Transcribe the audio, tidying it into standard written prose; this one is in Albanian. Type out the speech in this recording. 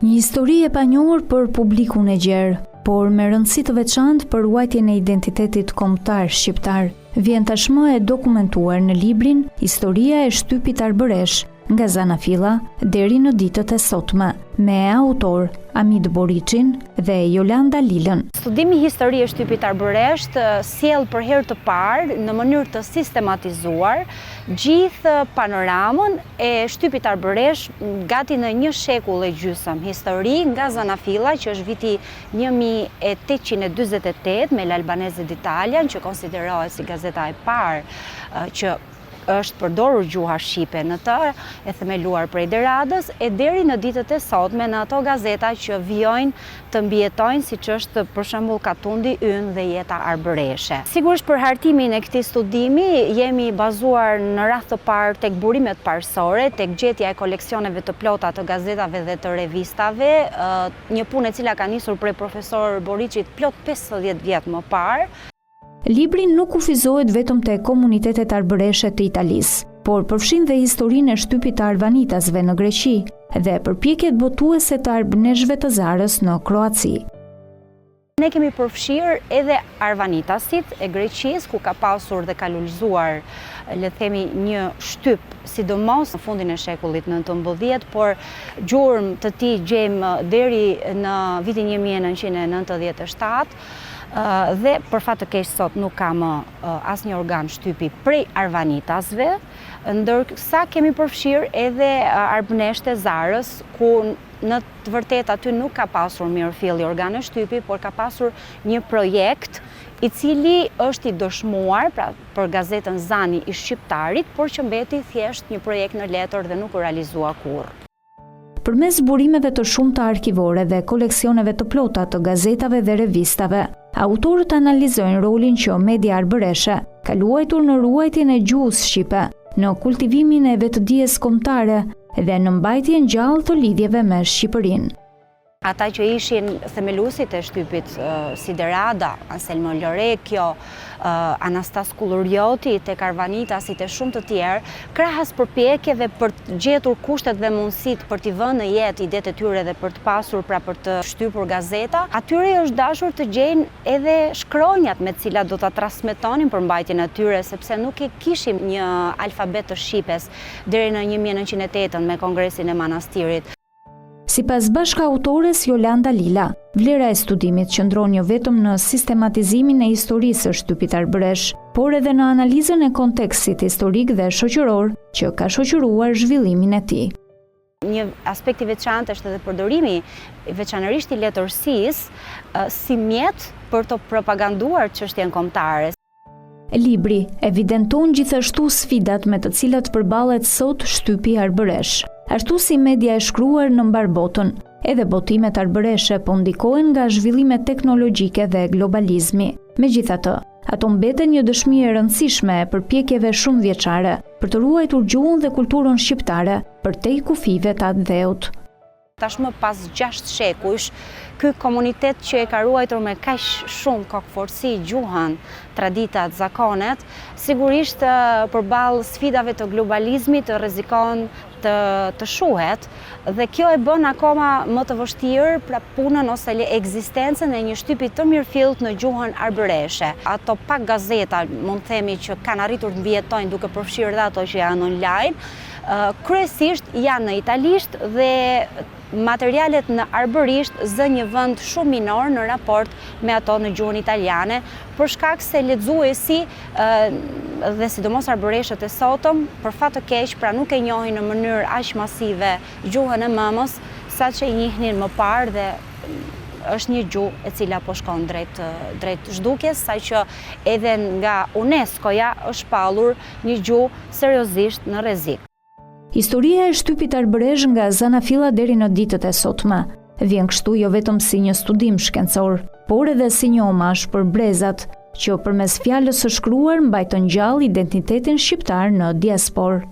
Një histori e panjohur për publikun e gjerë, por me rëndësi të veçantë për ruajtjen e identitetit kombëtar shqiptar, vjen tashmë e dokumentuar në librin Historia e shtypit arbëresh, nga Zanafilla deri në ditët e sotme, me autor Amid Boriçin dhe Jolanda Lilën. Studimi i historisë së shtypit arbëresh sjell për herë të parë në mënyrë të sistematizuar gjithë panoramën e shtypit arbëresh gati në një shekull e gjysmë histori, nga Zanafilla, që është viti 1848 me l'Albanese d'Italia, që konsiderohet si gazeta e parë që është përdorur gjuha shqipe në të, e themeluar prej Deradës, e deri në ditët e sotme në ato gazeta që vijojnë të mbijetojnë, siç është për shembull Katundi Ynë dhe Jeta arbëreshe. Sigurisht për hartimin e këtij studimi jemi bazuar në radh të parë tek burimet parësore, tek gjetja e koleksioneve të plota të gazetave dhe të revistave, një punë e cila ka nisur prej profesor Boriçit plot 50 vjet më parë. Libri nuk kufizohet vetëm te komunitetet arbëreshe të Italisë, por përfshin dhe historinë e shtypit të Arvanitasve në Greqi dhe përpjekjet botuese të arbëneshëve të Zarës në Kroaci. Ne kemi përfshirë edhe Arvanitasit e Greqisë, ku ka pasur dhe ka lullzuar, le të themi, një shtyp, sidomos në fundin e shekullit 19, por gjurmë të tij gjejmë deri në vitin 1997. Dhe për fat të keq sot nuk ka më asnjë organ shtypi prej Arvanitasve, ndërsa kemi përfshirë edhe arbëneshët e Zarës, ku në të vërtetë aty nuk ka pasur mirëfilli organe shtypi, por ka pasur një projekt i cili është i dëshmuar për gazetën Zani i Shqiptarit, por që mbeti thjesht një projekt në letër dhe nuk u realizua kurrë. Përmes burimeve të shumta arkivore dhe koleksioneve të plota të gazetave dhe revistave, autorët analizojnë rolin që media arbëreshe ka luajtur në ruajtjen e gjuhës shqipe, në kultivimin e vetëdijes kombëtare dhe në mbajtjen gjallë të lidhjeve me Shqipërinë. Ata që ishin themeluesit e shtypit, si Derada, Anselmo Lorekjo, Anastas Kullurioti, tek Arvanitasit e shumë të tjerë, krahas përpjekjeve për të gjetur kushtet dhe mundësitë për t'i vënë në jetë idetë e tyre dhe për të pasur për të shtypur gazeta, atyre është dashur të gjejnë edhe shkronjat me të cilat do ta transmetonin përmbajtjen e tyre, sepse nuk e kishim një alfabet të shqipes deri në 1908 me Kongresin e Manastirit. Sipas bashkëautores Jolanda Lila, vlera e studimit qëndron jo vetëm në sistematizimin e historisë së shtypit arbëresh, por edhe në analizën e kontekstit historik dhe shoqëror që ka shoqëruar zhvillimin e tij. Një aspekt i veçantë është edhe përdorimi, veçanërisht i letërsisë, si mjet për të propaganduar çështjen kombëtare. Libri evidenton gjithashtu sfidat me të cilat përballet sot shtypi arbëresh. Ashtu si media e shkruar në mbar botën, edhe botimet arbëreshe po ndikohen nga zhvillimet teknologjike dhe globalizmi. Megjithatë, ato mbeten një dëshmi e rëndësishme e përpjekjeve shumë vjeçare për të ruajtur gjuhën dhe kulturën shqiptare përtej kufive të atdheut. Tashmë pas 6 shekujsh, ky komunitet që e ka ruajtur me kaq shumë kokëforsi gjuhën, traditat, zakonet, sigurisht përballë sfidave të globalizmit rrezikon të shuhet, dhe kjo e bën akoma më të vështirë pra punën ose ekzistencën e një shtypi të mirëfillt në gjuhën arbëreshe. Ato pak gazeta, mund të themi, që kanë arritur të mbijetojnë duke përfshirë dhe ato që janë online, kryesisht janë në italisht dhe materialet në arbërisht zë një vend shumë minor në raport me ato në gjuhën italiane, për shkak se lexuesi dhe sidomos arbëreshët e sotëm, për fat të keq, pra nuk e njohin në mënyrë aq masive gjuhën e mëmës, saqë e njihnin më parë dhe është një gjuhë e cila po shkon drejt zhdukjes, saqë edhe nga UNESCO-ja është shpallur një gjuhë seriozisht në rrezik. Historia e shtypit arbëresh nga Zanafilla deri në ditët e sotme vjen kështu jo vetëm si një studim shkencor, por edhe si një omazh për brezat që përmes fjalës së shkruar mbajtën gjallë identitetin shqiptar në diasporë.